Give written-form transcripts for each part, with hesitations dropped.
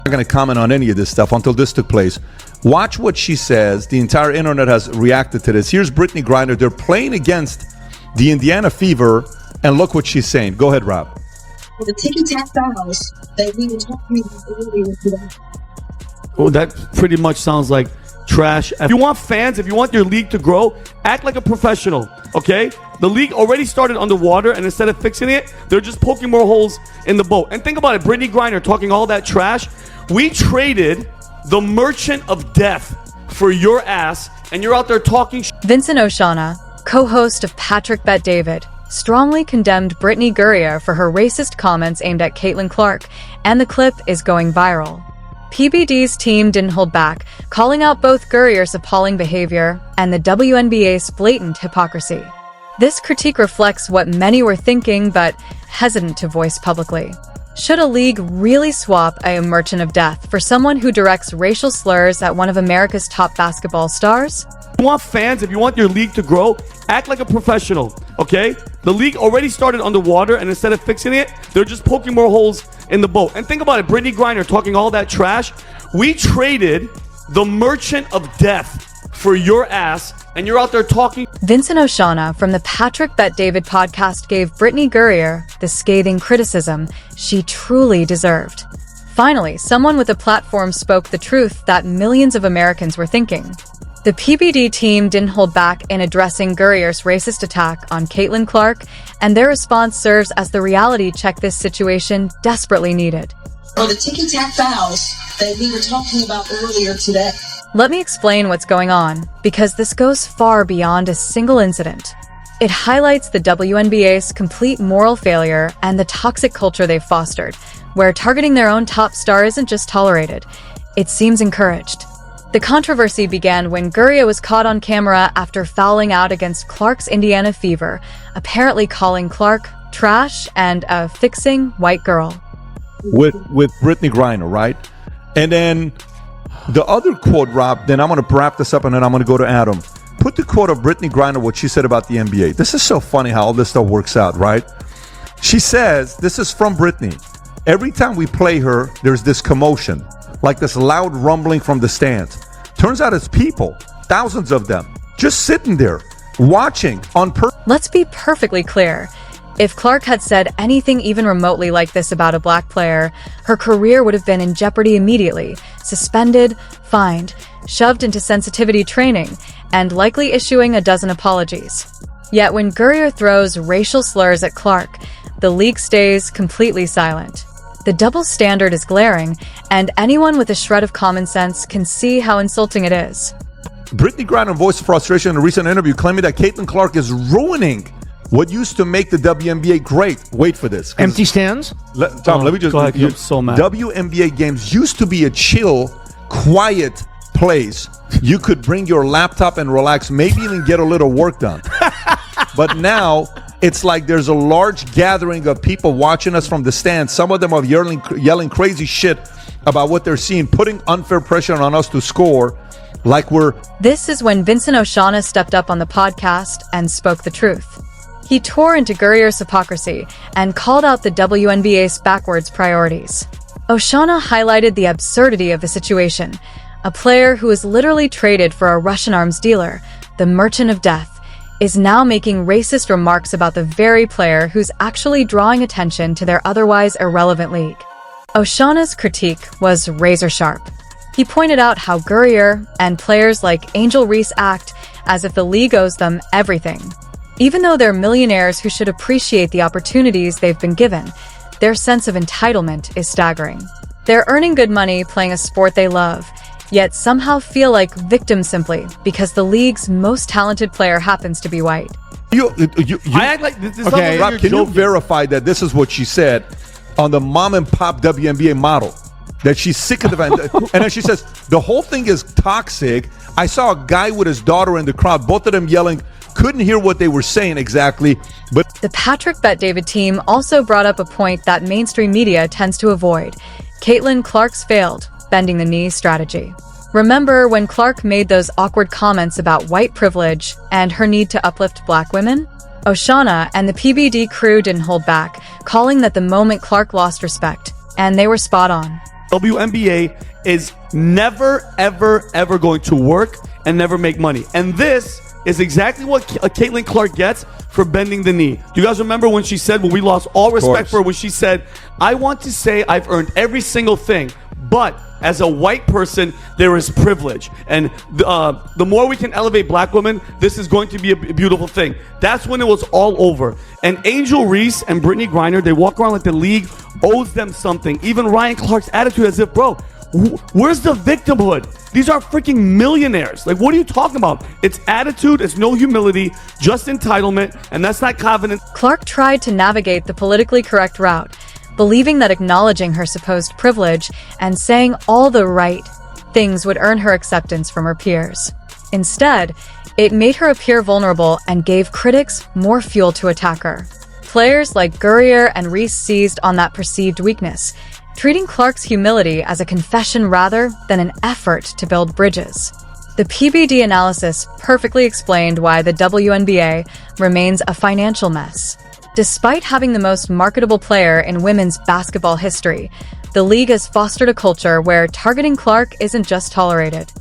I'm not going to comment on any of this stuff until this took place. Watch what she says. The entire internet has reacted to this. Here's Brittney Griner. They're playing against the Indiana Fever, and look what she's saying. Go ahead, Rob. The ticky-tack fouls that we were talking about earlier today. Well, that pretty much sounds like trash. If you want fans, if you want your league to grow, act like a professional, okay? The league already started underwater, and instead of fixing it, they're just poking more holes in the boat. And think about it, Brittney Griner talking all that trash. We traded the merchant of death for your ass, and you're out there talking Vincent Oshana, co-host of Patrick Bet David, strongly condemned Brittney Griner for her racist comments aimed at Caitlin Clark, and the clip is going viral. PBD's team didn't hold back, calling out both Gurrier's appalling behavior and the WNBA's blatant hypocrisy. This critique reflects what many were thinking but hesitant to voice publicly. Should a league really swap a merchant of death for someone who directs racial slurs at one of America's top basketball stars? If you want fans, if you want your league to grow, act like a professional, okay? The league already started underwater, and instead of fixing it, they're just poking more holes in the boat. And think about it, Brittney Griner talking all that trash. We traded the merchant of death for your ass, and you're out there talking. Vincent Oshana from the Patrick Bet David podcast gave Brittney Griner the scathing criticism she truly deserved. Finally, someone with a platform spoke the truth that millions of Americans were thinking. The PBD team didn't hold back in addressing Gurrier's racist attack on Caitlin Clark, and their response serves as the reality check this situation desperately needed. Or the ticky-tack fouls that we were talking about earlier today. Let me explain what's going on, because this goes far beyond a single incident. It highlights the WNBA's complete moral failure and the toxic culture they've fostered, where targeting their own top star isn't just tolerated, it seems encouraged. The controversy began when Griner was caught on camera after fouling out against Clark's Indiana Fever, apparently calling Clark trash and a fixing white girl. With Brittney Griner, right? And then the other quote, Rob, then I'm going to wrap this up and then I'm going to go to Adam. Put the quote of Brittney Griner, what she said about the NBA. This is so funny how all this stuff works out, right? She says, this is from Brittney. Every time we play her, there's this commotion, like this loud rumbling from the stands. Turns out it's people, thousands of them, just sitting there, watching on purpose. Let's be perfectly clear. If Clark had said anything even remotely like this about a black player, her career would have been in jeopardy immediately, suspended, fined, shoved into sensitivity training, and likely issuing a dozen apologies. Yet when Griner throws racial slurs at Clark, the league stays completely silent. The double standard is glaring, and anyone with a shred of common sense can see how insulting it is. Brittney Griner voiced frustration in a recent interview, claiming that Caitlin Clark is ruining what used to make the WNBA great. Wait for this. Empty stands? Tom, let me just... Go ahead, you're so mad. WNBA games used to be a chill, quiet place. You could bring your laptop and relax, maybe even get a little work done. But now, it's like there's a large gathering of people watching us from the stands. Some of them are yelling crazy shit about what they're seeing, putting unfair pressure on us to score like we're... This is when Vincent Oshana stepped up on the podcast and spoke the truth. He tore into Gurrier's hypocrisy and called out the WNBA's backwards priorities. Oshana highlighted the absurdity of the situation. A player who was literally traded for a Russian arms dealer, the Merchant of Death, is now making racist remarks about the very player who's actually drawing attention to their otherwise irrelevant league. Oshana's critique was razor-sharp. He pointed out how Griner and players like Angel Reese act as if the league owes them everything. Even though they're millionaires who should appreciate the opportunities they've been given, their sense of entitlement is staggering. They're earning good money playing a sport they love, yet somehow feel like victims simply because the league's most talented player happens to be white. I act like this is okay, Rob, can you verify that this is what she said on the mom and pop WNBA model? That she's sick of the and then she says the whole thing is toxic. I saw a guy with his daughter in the crowd, both of them yelling, couldn't hear what they were saying exactly, but the Patrick Bet David team also brought up a point that mainstream media tends to avoid. Caitlin Clark's failed bending the knee strategy. Remember when Clark made those awkward comments about white privilege and her need to uplift black women? Oshana and the PBD crew didn't hold back, calling that the moment Clark lost respect, and they were spot on. WNBA is never, ever, ever going to work and never make money. And this is exactly what Caitlin Clark gets for bending the knee. Do you guys remember when she said, when we lost all respect for her, when she said, I want to say I've earned every single thing, but as a white person, there is privilege. And the more we can elevate black women, this is going to be a beautiful thing. That's when it was all over. And Angel Reese and Brittney Griner, they walk around like the league owes them something. Even Ryan Clark's attitude as if, bro, where's the victimhood? These are freaking millionaires. Like, what are you talking about? It's attitude, it's no humility, just entitlement, and that's not confidence. Clark tried to navigate the politically correct route, believing that acknowledging her supposed privilege and saying all the right things would earn her acceptance from her peers. Instead, it made her appear vulnerable and gave critics more fuel to attack her. Players like Griner and Reese seized on that perceived weakness, treating Clark's humility as a confession rather than an effort to build bridges. The PBD analysis perfectly explained why the WNBA remains a financial mess. Despite having the most marketable player in women's basketball history, the league has fostered a culture where targeting Clark isn't just tolerated.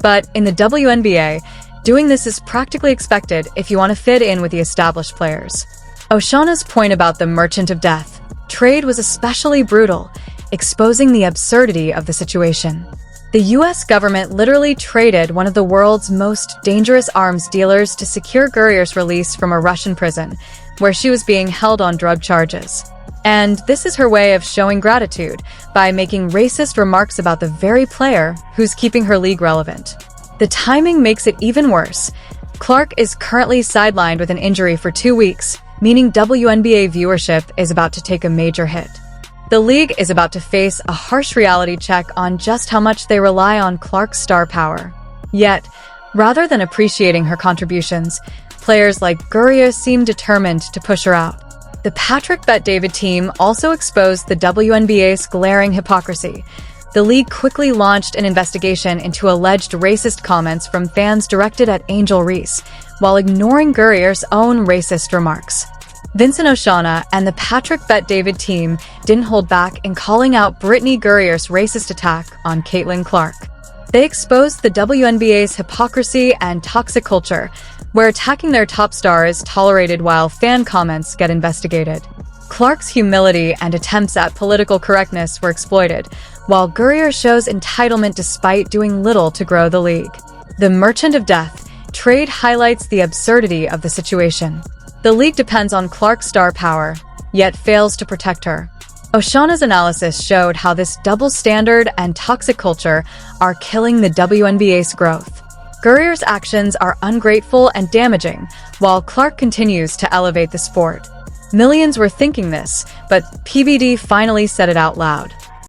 But in the WNBA, doing this is practically expected if you want to fit in with the established players. Oshana's point about the Merchant of Death trade was especially brutal, exposing the absurdity of the situation. The US government literally traded one of the world's most dangerous arms dealers to secure Griner's release from a Russian prison, where she was being held on drug charges. And this is her way of showing gratitude by making racist remarks about the very player who's keeping her league relevant. The timing makes it even worse. Clark is currently sidelined with an injury for 2 weeks, meaning WNBA viewership is about to take a major hit. The league is about to face a harsh reality check on just how much they rely on Clark's star power. Yet, rather than appreciating her contributions, players like Griner seem determined to push her out. The Patrick Bet-David team also exposed the WNBA's glaring hypocrisy. The league quickly launched an investigation into alleged racist comments from fans directed at Angel Reese, while ignoring Griner's own racist remarks. Vincent Oshana and the Patrick Bet-David team didn't hold back in calling out Brittney Griner's racist attack on Caitlin Clark. They exposed the WNBA's hypocrisy and toxic culture, where attacking their top star is tolerated while fan comments get investigated. Clark's humility and attempts at political correctness were exploited, while Griner shows entitlement despite doing little to grow the league. The Merchant of Death trade highlights the absurdity of the situation. The league depends on Clark's star power, yet fails to protect her. Oshana's analysis showed how this double standard and toxic culture are killing the WNBA's growth. Griner's actions are ungrateful and damaging, while Clark continues to elevate the sport. Millions were thinking this, but PBD finally said it out loud.